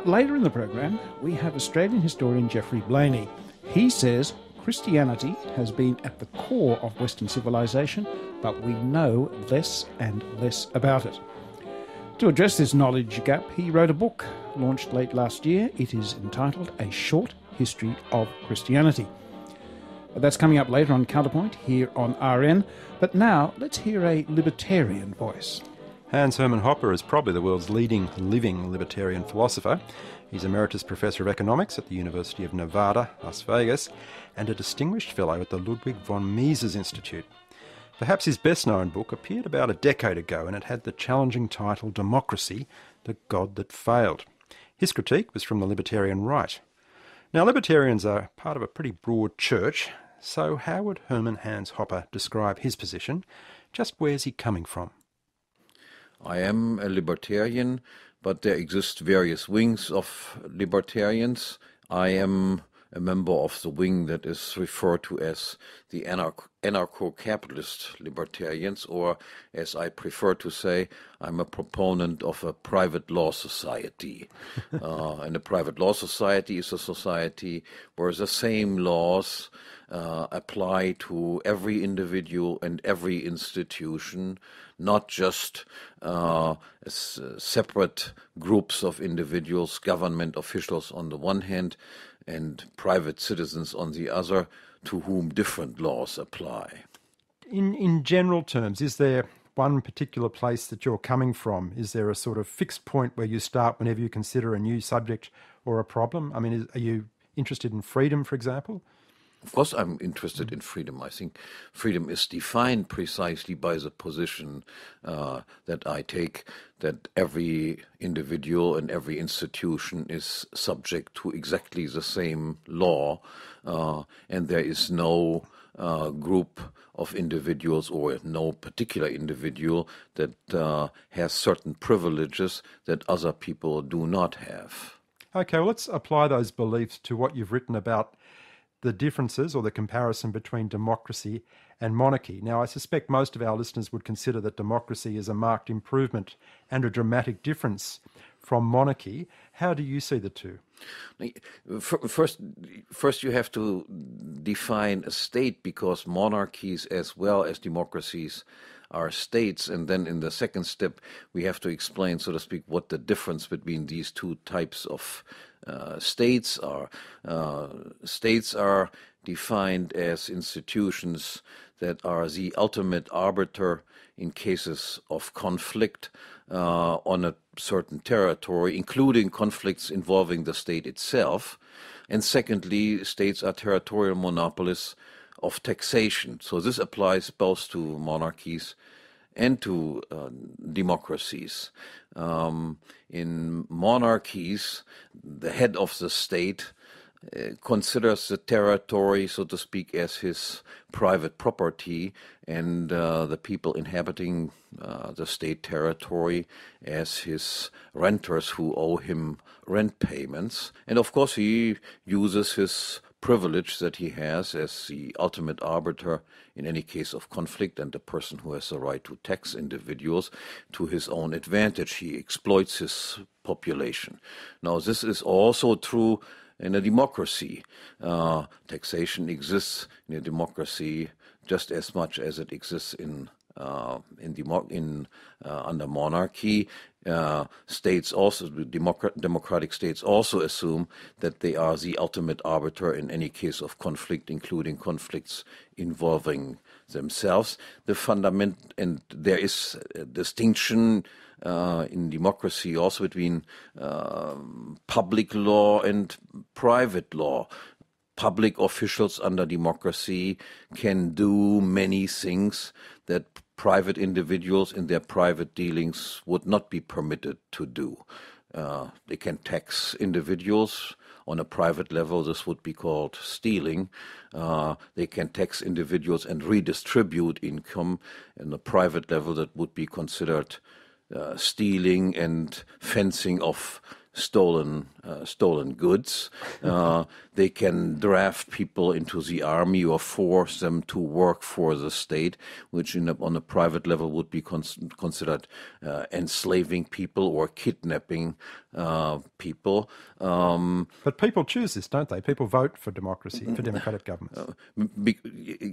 later in the program, we have Australian historian Geoffrey Blainey. He says Christianity has been at the core of Western civilization, but we know less and less about it. To address this knowledge gap, he wrote a book launched late last year. It is entitled A Short History of Christianity. That's coming up later on Counterpoint here on RN. But now, let's hear a libertarian voice. Hermann Hoppe is probably the world's leading living libertarian philosopher. He's Emeritus Professor of Economics at the University of Nevada, Las Vegas, and a distinguished fellow at the Ludwig von Mises Institute. Perhaps his best-known book appeared about a decade ago, and it had the challenging title Demokrasi, the God that Failed. His critique was from the libertarian right. Now, libertarians are part of a pretty broad church, so how would Hermann Hans Hoppe describe his position? Just where's he coming from? I am a libertarian, but there exist various wings of libertarians. I am a member of the wing that is referred to as the anarcho-capitalist libertarians, or as I prefer to say, I'm a proponent of a private law society. And a private law society is a society where the same laws apply to every individual and every institution, not just separate groups of individuals, government officials on the one hand, and private citizens on the other, to whom different laws apply. In general terms, is there one particular place that you're coming from? Is there a sort of fixed point where you start whenever you consider a new subject or a problem? I mean, are you interested in freedom, for example? Of course I'm interested in freedom. I think freedom is defined precisely by the position that I take, that every individual and every institution is subject to exactly the same law, and there is no group of individuals or no particular individual that has certain privileges that other people do not have. Okay, well, let's apply those beliefs to what you've written about the differences or the comparison between democracy and monarchy. Now, I suspect most of our listeners would consider that democracy is a marked improvement and a dramatic difference from monarchy. How do you see the two? First you have to define a state, because monarchies as well as democracies are states, and then in the second step we have to explain, so to speak, what the difference between these two types of states are. States are defined as institutions that are the ultimate arbiter in cases of conflict on a certain territory, including conflicts involving the state itself. And secondly, states are territorial monopolists of taxation. So this applies both to monarchies and to democracies. In monarchies, the head of the state considers the territory, so to speak, as his private property, and the people inhabiting the state territory as his renters who owe him rent payments. And of course he uses his privilege that he has as the ultimate arbiter in any case of conflict and the person who has the right to tax individuals to his own advantage. He exploits his population. Now, this is also true in a democracy. Taxation exists in a democracy just as much as it exists under monarchy. States also, democratic states also assume that they are the ultimate arbiter in any case of conflict, including conflicts involving themselves. And there is a distinction in democracy also between public law and private law. Public officials under democracy can do many things that private individuals in their private dealings would not be permitted to do. They can tax individuals on a private level. This would be called stealing. They can tax individuals and redistribute income on a private level. That would be considered stealing and fencing off stolen goods. They can draft people into the army or force them to work for the state, which on a private level would be considered enslaving people or kidnapping people. But people choose this, don't they? People vote for democracy, for democratic governments.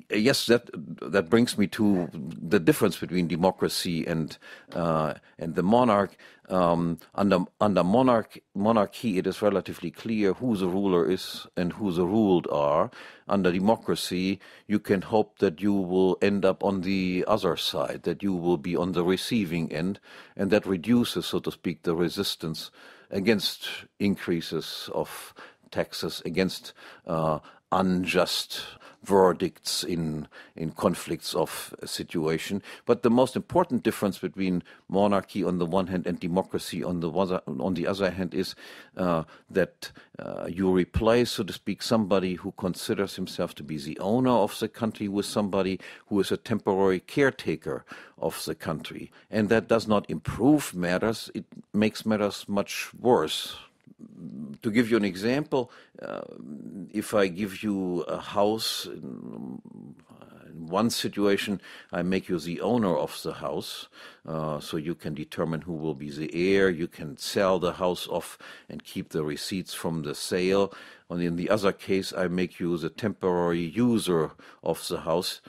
Yes, that brings me to the difference between democracy and the monarch. Under monarchy, it is relatively clear who the ruler is and who the ruled are. Under democracy, you can hope that you will end up on the other side, that you will be on the receiving end, and that reduces, so to speak, the resistance against increases of taxes, against unjust verdicts in conflicts of a situation. But the most important difference between monarchy on the one hand and democracy on the other hand is that you replace, so to speak, somebody who considers himself to be the owner of the country with somebody who is a temporary caretaker of the country. And that does not improve matters, it makes matters much worse. To give you an example, if I give you a house, in one situation, I make you the owner of the house, so you can determine who will be the heir, you can sell the house off and keep the receipts from the sale. And in the other case, I make you the temporary user of the house.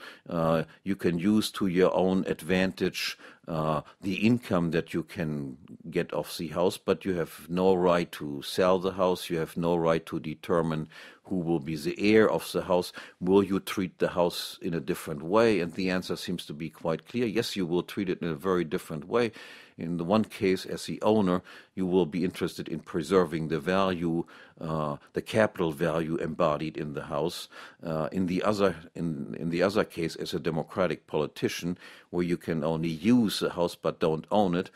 You can use to your own advantage the income that you can get off the house, but you have no right to sell the house. You have no right to determine who will be the heir of the house. Will you treat the house in a different way? And the answer seems to be quite clear. Yes, you will treat it in a very different way. In the one case, as the owner, you will be interested in preserving the value, the capital value embodied in the house. In the other case, as a democratic politician, where you can only use the house but don't own it,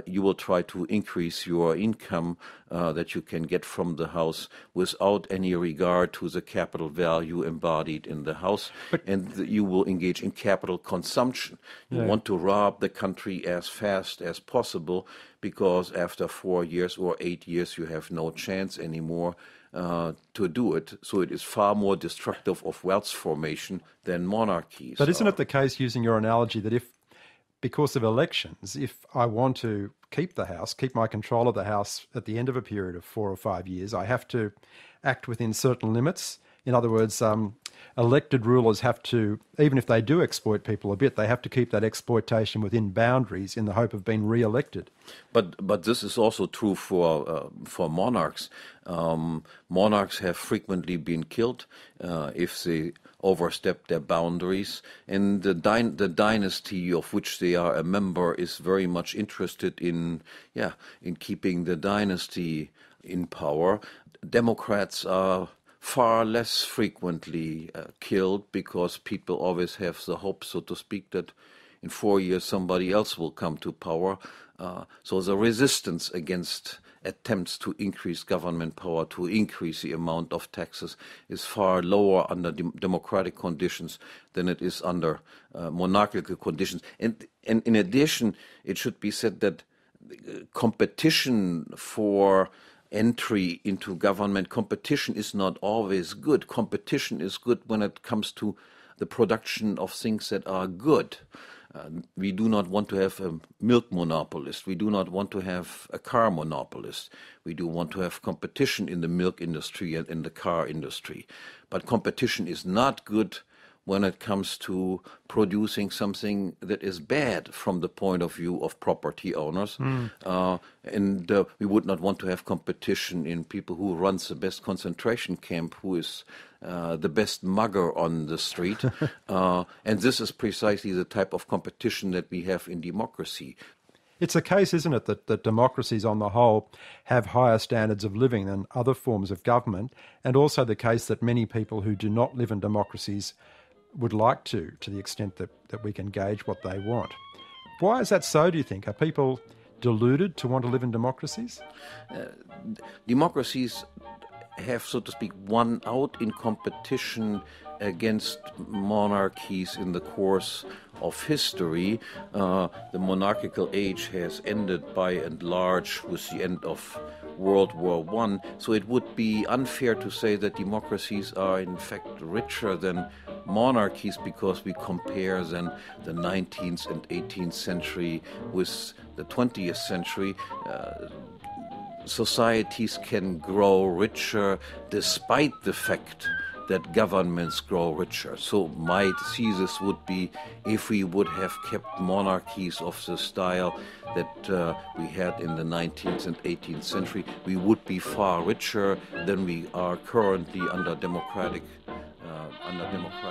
you will try to increase your income that you can get from the house without any regard to the capital value embodied in the house, and you will engage in capital consumption. You want to rob the country as fast as possible, because after 4 years or 8 years you have no chance anymore to do it. So it is far more destructive of wealth formation than monarchies. But isn't it the case, using your analogy, that if, because of elections, if I want to keep the house, keep my control of the house at the end of a period of 4 or 5 years, I have to act within certain limits? In other words, elected rulers have to, even if they do exploit people a bit, they have to keep that exploitation within boundaries in the hope of being re-elected. But this is also true for monarchs. Monarchs have frequently been killed if they overstep their boundaries, and the dynasty of which they are a member is very much interested in keeping the dynasty in power. Democrats are far less frequently killed, because people always have the hope, so to speak, that in 4 years somebody else will come to power. So the resistance against attempts to increase government power, to increase the amount of taxes, is far lower under democratic conditions than it is under monarchical conditions. And in addition, it should be said that competition for entry into government, competition is not always good. Competition is good when it comes to the production of things that are good. We do not want to have a milk monopolist. We do not want to have a car monopolist. We do want to have competition in the milk industry and in the car industry. But competition is not good when it comes to producing something that is bad from the point of view of property owners. And we would not want to have competition in people who runs the best concentration camp, who is the best mugger on the street. And this is precisely the type of competition that we have in democracy. It's a case, isn't it, that democracies on the whole have higher standards of living than other forms of government, and also the case that many people who do not live in democracies would like to the extent that we can gauge what they want. Why is that so, do you think? Are people deluded to want to live in democracies? Democracies have, so to speak, won out in competition against monarchies in the course of history. The monarchical age has ended by and large with the end of World War I. So it would be unfair to say that democracies are in fact richer than monarchies because we compare then the 19th and 18th century with the 20th century. Societies can grow richer despite the fact that governments grow richer. So my thesis would be, if we would have kept monarchies of the style that we had in the 19th and 18th century, we would be far richer than we are currently under democratic conditions.